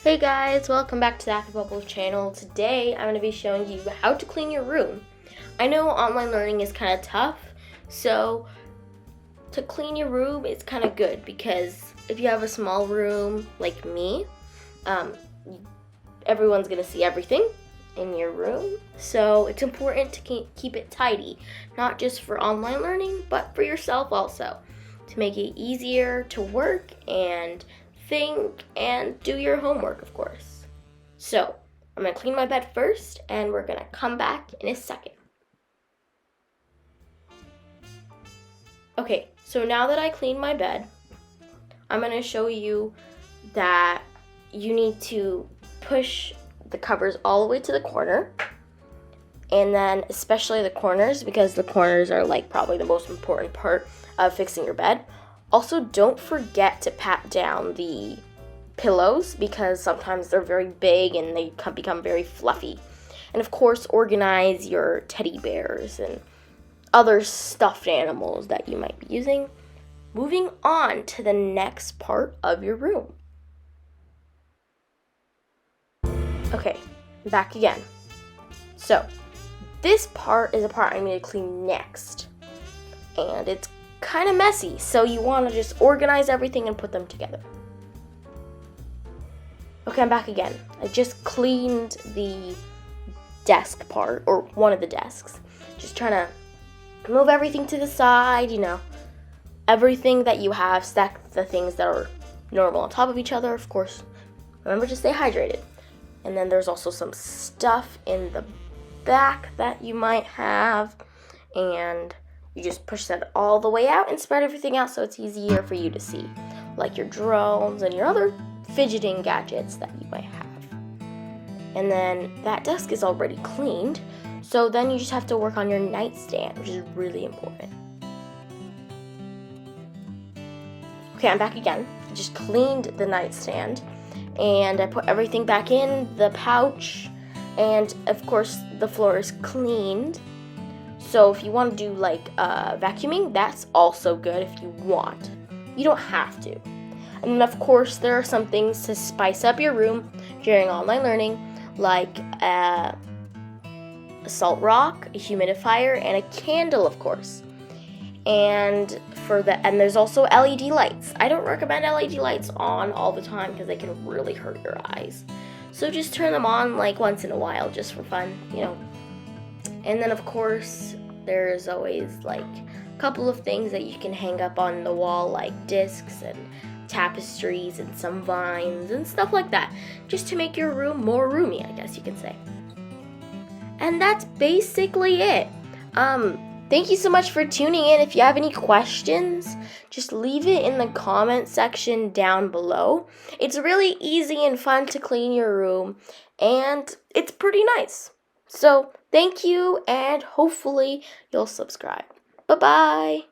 Hey guys, welcome back to the Happy Bubbles channel. Today I'm going to be showing you how to clean your room. I know online learning is kind of tough, so to clean your room it's kind of good because if you have a small room like me, everyone's going to see everything in your room. So it's important to keep it tidy, not just for online learning, but for yourself also, to make it easier to work and think and do your homework, of course. So I'm gonna clean my bed first and we're gonna come back in a second. Okay, so now that I cleaned my bed, I'm gonna show you that you need to push the covers all the way to the corner, and then especially the corners, because the corners are like probably the most important part of fixing your bed. Also, don't forget to pat down the pillows because sometimes they're very big and they become very fluffy. And of course, organize your teddy bears and other stuffed animals that you might be using. Moving on to the next part of your room. Okay, back again. So, this part is a part I need to clean next. And it's kind of messy, so you want to just organize everything and put them together. Okay, I'm back again. I just cleaned the desk part, or one of the desks. Just trying to move everything to the side, everything that you have, stack the things that are normal on top of each other, of course. Remember to stay hydrated. And then there's also some stuff in the back that you might have, and you just push that all the way out and spread everything out so it's easier for you to see, like your drones and your other fidgeting gadgets that you might have. And then that desk is already cleaned, so then you just have to work on your nightstand, which is really important. Okay, I'm back again. I just cleaned the nightstand and I put everything back in the pouch, and of course the floor is cleaned. So if you want to do like vacuuming, that's also good if you want. You don't have to. And then of course there are some things to spice up your room during online learning, like a salt rock, a humidifier, and a candle, of course. And there's also LED lights. I don't recommend LED lights on all the time because they can really hurt your eyes. So just turn them on like once in a while just for fun, And then of course, there's always like a couple of things that you can hang up on the wall, like discs and tapestries and some vines and stuff like that, just to make your room more roomy, I guess you can say. And that's basically it. Thank you so much for tuning in. If you have any questions, just leave it in the comment section down below. It's really easy and fun to clean your room, and it's pretty nice. So, thank you, and hopefully you'll subscribe. Bye-bye.